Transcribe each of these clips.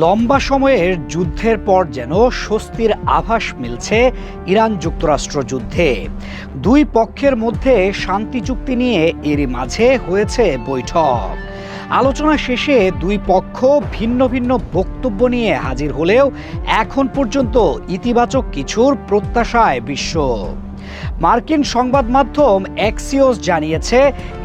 লম্বা সময়ের যুদ্ধের পর যেন স্বস্তির আভাস মিলছে ইরান যুক্তরাষ্ট্র যুদ্ধে। দুই পক্ষের মধ্যে শান্তি চুক্তি নিয়ে এরই মাঝে হয়েছে বৈঠক। আলোচনা শেষে দুই পক্ষ ভিন্ন ভিন্ন বক্তব্য নিয়ে হাজির হলেও এখন পর্যন্ত ইতিবাচক কিছুর প্রত্যাশায় বিশ্ব। মার্কিন সংবাদ মাধ্যম এক্সিওস জানিয়েছে,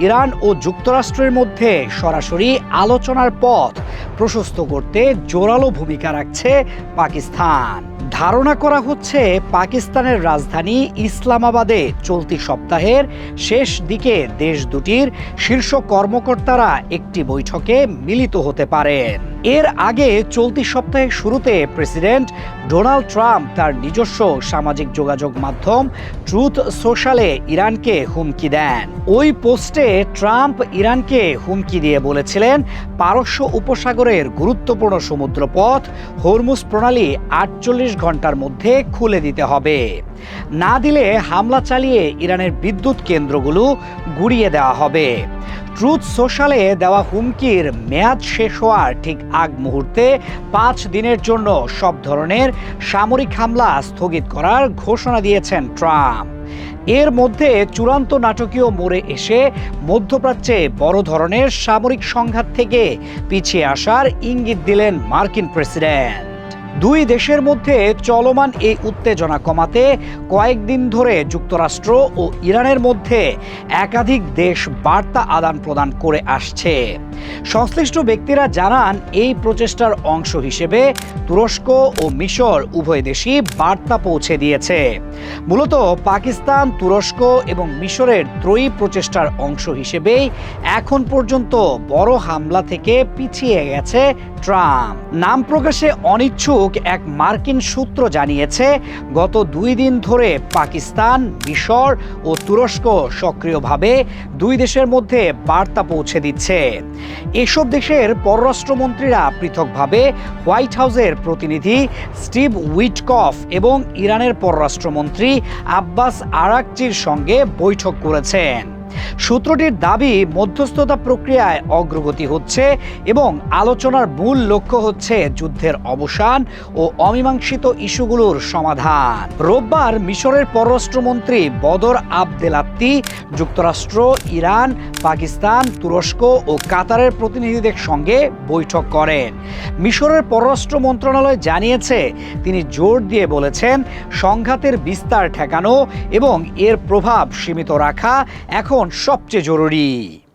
ইরান ও যুক্তরাষ্ট্রের মধ্যে সরাসরি আলোচনার পথ প্রশস্ত করতে জোরালো ভূমিকা রাখছে পাকিস্তান। ধারণা করা হচ্ছে পাকিস্তানের রাজধানী ইসলামাবাদে চলতি সপ্তাহের শেষ দিকে দেশ দুটির শীর্ষ কর্মকর্তারা একটি বৈঠকে মিলিত হতে পারেন। এর আগে চলতি সপ্তাহের শুরুতে প্রেসিডেন্ট ডোনাল্ড ট্রাম্প তার নিজস্ব সামাজিক যোগাযোগ মাধ্যম ট্রুথ সোশ্যালে ইরানকে হুমকি দেন। ওই পোস্টে ট্রাম্প ইরানকে হুমকি দিয়ে বলেছিলেন, পারস্য উপসাগরের গুরুত্বপূর্ণ সমুদ্রপথ হরমুজ প্রণালী 48 ঘন্টার মধ্যে খুলে দিতে হবে। না দিলে হামলা চালিয়ে ইরানের বিদ্যুৎ কেন্দ্রগুলো গুঁড়িয়ে দেওয়া হবে। ট্রুথ সোশ্যালে দেওয়া হুমকির মেয়াদ শেষ হওয়ার ঠিক আগ মুহূর্তে 5 দিনের জন্য সব ধরনের সামরিক হামলা স্থগিত করার ঘোষণা দিয়েছেন ট্রাম্প। এর মধ্যে চূড়ান্ত নাটকীয় মোড়ে এসে মধ্যপ্রাচ্যে বড় ধরনের সামরিক সংঘাত থেকে পিছিয়ে আসার ইঙ্গিত দিলেন মার্কিন প্রেসিডেন্ট। দুই দেশের মধ্যে চলমান এই উত্তেজনা কমাতে কয়েকদিন ধরে যুক্তরাষ্ট্র ও ইরানের মধ্যে একাধিক দেশ বার্তা আদান প্রদান করে আসছে। সংশ্লিষ্ট ব্যক্তিরা জানান, এই প্রচেষ্টার অংশ হিসেবে তুরস্ক ও মিশর উভয় দেশই বার্তা পৌঁছে দিয়েছে। মূলত পাকিস্তান, তুরস্ক এবং মিশরের ত্রয়ী প্রচেষ্টার অংশ হিসেবেই এখন পর্যন্ত বড় হামলা থেকে পিছিয়ে গেছে ট্রাম্প। নাম প্রকাশে অনিচ্ছুক এক মার্কিন সূত্র জানিয়েছে, গত 2 দিন ধরে পাকিস্তান, মিশর ও তুরস্ক সক্রিয়ভাবে দুই দেশের মধ্যে বার্তা পৌঁছে দিচ্ছে। এসব দেশের পররাষ্ট্রমন্ত্রীরা পৃথকভাবে হোয়াইট হাউসের প্রতিনিধি স্টিভ উইটকফ এবং ইরানের পররাষ্ট্রমন্ত্রী আব্বাস আরাকচির সঙ্গে বৈঠক করেছেন। সূত্রটির দাবি, মধ্যস্থতা প্রক্রিয়ায় অগ্রগতি হচ্ছে এবং আলোচনার মূল লক্ষ্য হচ্ছে যুদ্ধের অবসান ও অমীমাংসিত ইস্যুগুলোর সমাধান। রোববার মিশরের পররাষ্ট্রমন্ত্রী বদর আবদেলাত্তি যুক্তরাষ্ট্র, ইরান, পাকিস্তান, তুরস্ক ও কাতারের প্রতিনিধিদের সঙ্গে বৈঠক করেন। মিশরের পররাষ্ট্র মন্ত্রণালয় জানিয়েছে, তিনি জোর দিয়ে বলেছেন, সংঘাতের বিস্তার ঠেকানো এবং এর প্রভাব সীমিত রাখা এখন সবচেয়ে জরুরি।